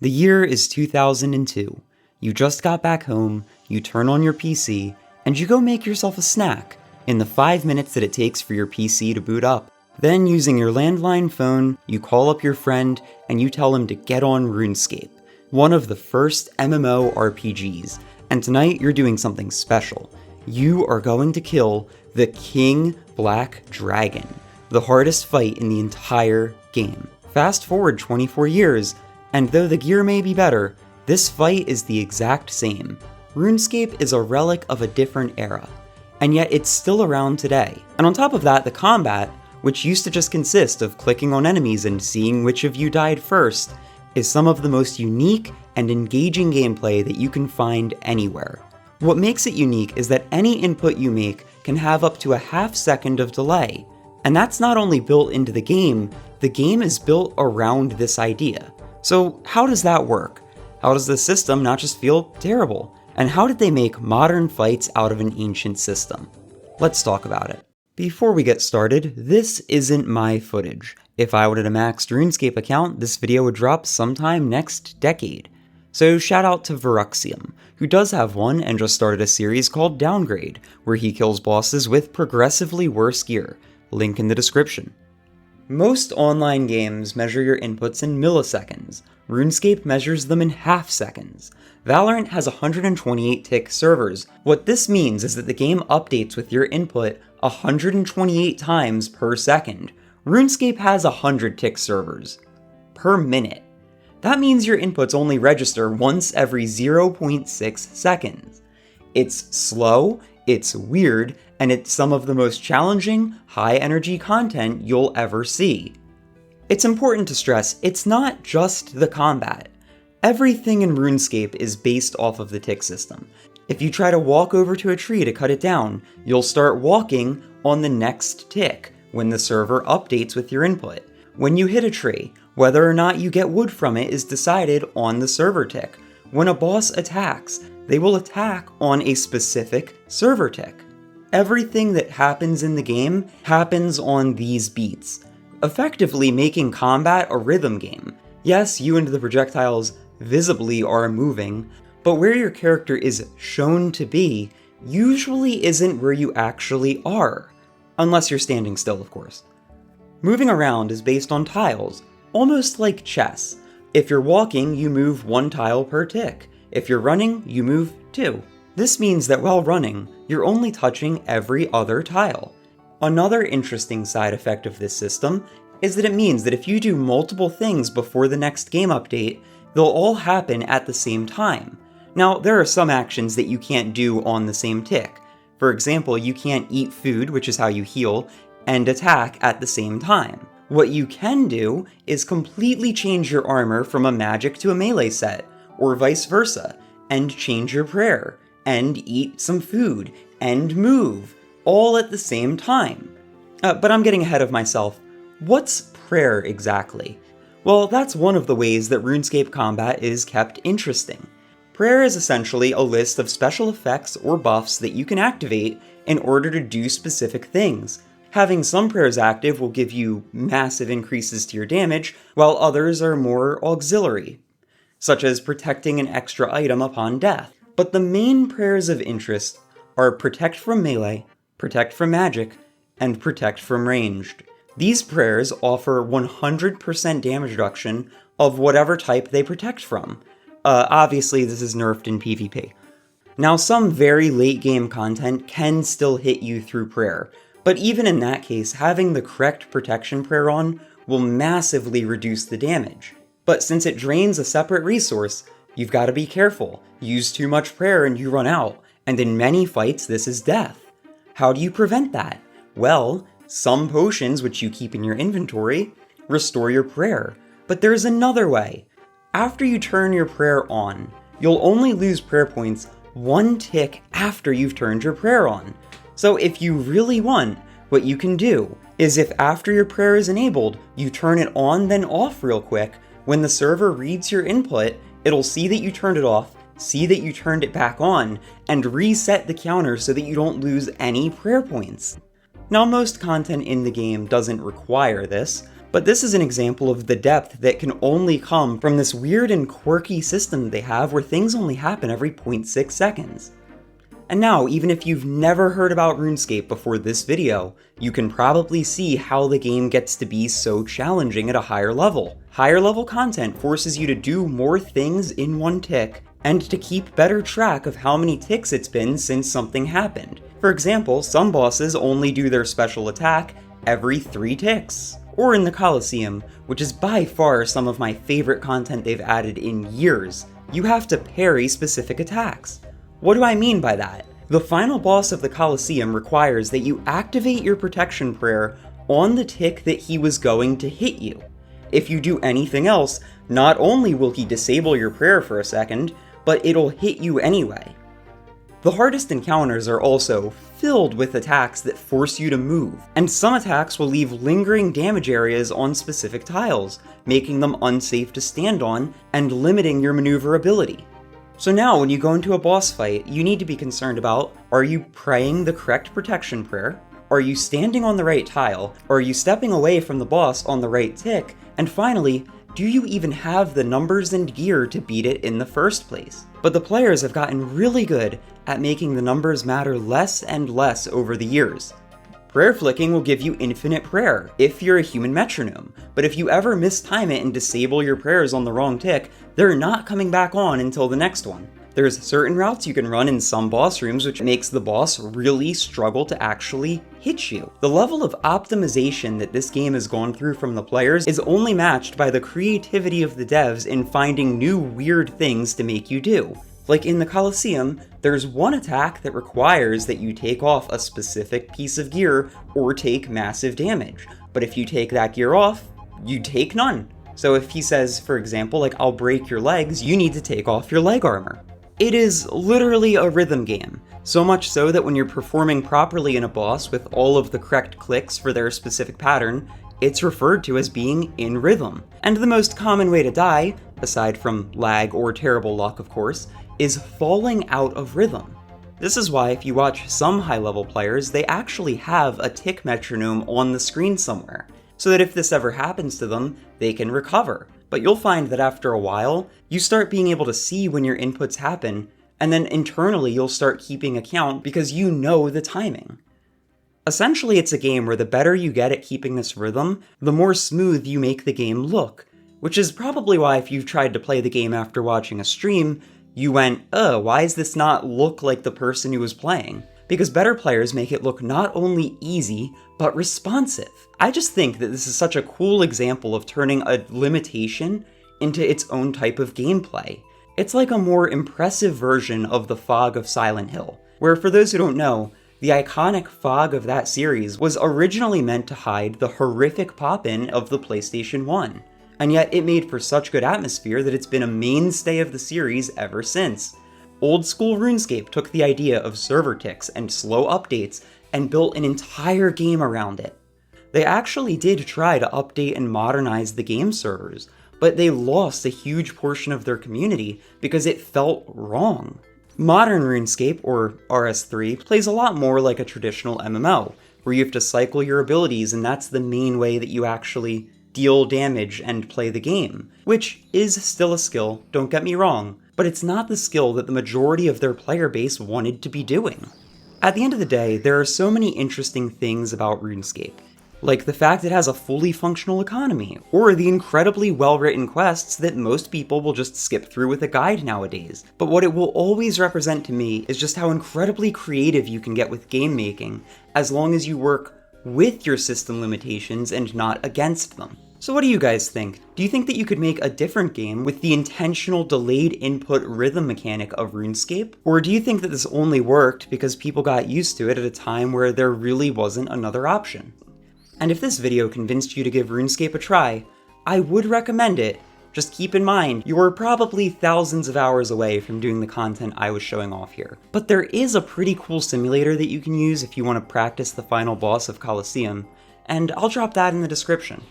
The year is 2002. You just got back home, you turn on your PC, and you go make yourself a snack in the 5 minutes that it takes for your PC to boot up. Then, using your landline phone, you call up your friend and you tell him to get on RuneScape, one of the first MMO RPGs, and tonight you're doing something special. You are going to kill the King Black Dragon, the hardest fight in the entire game. Fast forward 24 years, and though the gear may be better, this fight is the exact same. RuneScape is a relic of a different era, and yet it's still around today. And on top of that, the combat, which used to just consist of clicking on enemies and seeing which of you died first, is some of the most unique and engaging gameplay that you can find anywhere. What makes it unique is that any input you make can have up to a half-second of delay. And that's not only built into the game is built around this idea. So how does that work? How does the system not just feel terrible? And how did they make modern fights out of an ancient system? Let's talk about it. Before we get started, this isn't my footage. If I wanted a maxed RuneScape account, this video would drop sometime next decade. So shout out to Vuruxium, who does have one and just started a series called Downgrade, where he kills bosses with progressively worse gear. Link in the description. Most online games measure your inputs in milliseconds. RuneScape measures them in half seconds. Valorant has 128 tick servers. What this means is that the game updates with your input 128 times per second. RuneScape has 100 tick servers per minute. That means your inputs only register once every 0.6 seconds. It's slow, it's weird, and it's some of the most challenging, high-energy content you'll ever see. It's important to stress, it's not just the combat. Everything in RuneScape is based off of the tick system. If you try to walk over to a tree to cut it down, you'll start walking on the next tick when the server updates with your input. When you hit a tree, whether or not you get wood from it is decided on the server tick. When a boss attacks, they will attack on a specific server tick. Everything that happens in the game happens on these beats, effectively making combat a rhythm game. Yes, you and the projectiles visibly are moving, but where your character is shown to be usually isn't where you actually are, unless you're standing still, of course. Moving around is based on tiles, almost like chess. If you're walking, you move one tile per tick. If you're running, you move two. This means that while running, you're only touching every other tile. Another interesting side effect of this system is that it means that if you do multiple things before the next game update, they'll all happen at the same time. Now, there are some actions that you can't do on the same tick. For example, you can't eat food, which is how you heal, and attack at the same time. What you can do is completely change your armor from a magic to a melee set, or vice versa, and change your prayer, and eat some food, and move, all at the same time. But I'm getting ahead of myself. What's prayer exactly? Well, that's one of the ways that RuneScape combat is kept interesting. Prayer is essentially a list of special effects or buffs that you can activate in order to do specific things. Having some prayers active will give you massive increases to your damage, while others are more auxiliary, such as protecting an extra item upon death. But the main prayers of interest are Protect from Melee, Protect from Magic, and Protect from Ranged. These prayers offer 100% damage reduction of whatever type they protect from. Obviously, this is nerfed in PvP. Now, some very late game content can still hit you through prayer, but even in that case, having the correct protection prayer on will massively reduce the damage. But since it drains a separate resource, you've got to be careful. Use too much prayer and you run out, and in many fights this is death. How do you prevent that? Well, some potions which you keep in your inventory restore your prayer, but there's another way. After you turn your prayer on, you'll only lose prayer points one tick after you've turned your prayer on. So if you really want, what you can do is if after your prayer is enabled, you turn it on then off real quick, when the server reads your input, it'll see that you turned it off, see that you turned it back on, and reset the counter so that you don't lose any prayer points. Now, most content in the game doesn't require this, But this is an example of the depth that can only come from this weird and quirky system they have where things only happen every 0.6 seconds. And now, even if you've never heard about RuneScape before this video, you can probably see how the game gets to be so challenging at a higher level. Higher level content forces you to do more things in one tick, and to keep better track of how many ticks it's been since something happened. For example, some bosses only do their special attack every 3 ticks. Or in the Colosseum, which is by far some of my favorite content they've added in years, you have to parry specific attacks. What do I mean by that? The final boss of the Colosseum requires that you activate your protection prayer on the tick that he was going to hit you. If you do anything else, not only will he disable your prayer for a second, but it'll hit you anyway. The hardest encounters are also filled with attacks that force you to move, and some attacks will leave lingering damage areas on specific tiles, making them unsafe to stand on and limiting your maneuverability. So now when you go into a boss fight, you need to be concerned about, are you praying the correct protection prayer? Are you standing on the right tile? Are you stepping away from the boss on the right tick? And finally, do you even have the numbers and gear to beat it in the first place? But the players have gotten really good at making the numbers matter less and less over the years. Prayer flicking will give you infinite prayer if you're a human metronome, but if you ever mistime it and disable your prayers on the wrong tick, they're not coming back on until the next one. There's certain routes you can run in some boss rooms which makes the boss really struggle to actually hit you. The level of optimization that this game has gone through from the players is only matched by the creativity of the devs in finding new weird things to make you do. Like in the Colosseum, there's one attack that requires that you take off a specific piece of gear or take massive damage. But if you take that gear off, you take none. So if he says, for example, like, I'll break your legs, you need to take off your leg armor. It is literally a rhythm game, so much so that when you're performing properly in a boss with all of the correct clicks for their specific pattern, it's referred to as being in rhythm. And the most common way to die, aside from lag or terrible luck of course, is falling out of rhythm. This is why if you watch some high-level players, they actually have a tick metronome on the screen somewhere, so that if this ever happens to them, they can recover. But you'll find that after a while, you start being able to see when your inputs happen, and then internally you'll start keeping account because you know the timing. Essentially, it's a game where the better you get at keeping this rhythm, the more smooth you make the game look, which is probably why if you've tried to play the game after watching a stream, you went, why does this not look like the person who was playing? Because better players make it look not only easy, but responsive. I just think that this is such a cool example of turning a limitation into its own type of gameplay. It's like a more impressive version of the fog of Silent Hill, where for those who don't know, the iconic fog of that series was originally meant to hide the horrific pop-in of the PlayStation 1. And yet it made for such good atmosphere that it's been a mainstay of the series ever since. Old school RuneScape took the idea of server ticks and slow updates and built an entire game around it. They actually did try to update and modernize the game servers, but they lost a huge portion of their community because it felt wrong. Modern RuneScape, or RS3, plays a lot more like a traditional MMO, where you have to cycle your abilities and that's the main way that you actually deal damage and play the game, which is still a skill, don't get me wrong, but it's not the skill that the majority of their player base wanted to be doing. At the end of the day, there are so many interesting things about RuneScape, like the fact it has a fully functional economy, or the incredibly well-written quests that most people will just skip through with a guide nowadays. But what it will always represent to me is just how incredibly creative you can get with game making, as long as you work with your system limitations and not against them. So what do you guys think? Do you think that you could make a different game with the intentional delayed input rhythm mechanic of RuneScape? Or do you think that this only worked because people got used to it at a time where there really wasn't another option? And if this video convinced you to give RuneScape a try, I would recommend it. Just keep in mind, you are probably thousands of hours away from doing the content I was showing off here. But there is a pretty cool simulator that you can use if you want to practice the final boss of Colosseum, and I'll drop that in the description.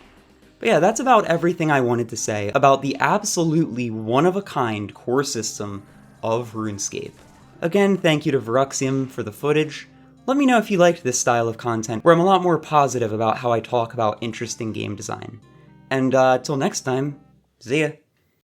But yeah, that's about everything I wanted to say about the absolutely one-of-a-kind core system of RuneScape. Again, thank you to Vuruxium for the footage. Let me know if you liked this style of content, where I'm a lot more positive about how I talk about interesting game design. And till next time, see ya.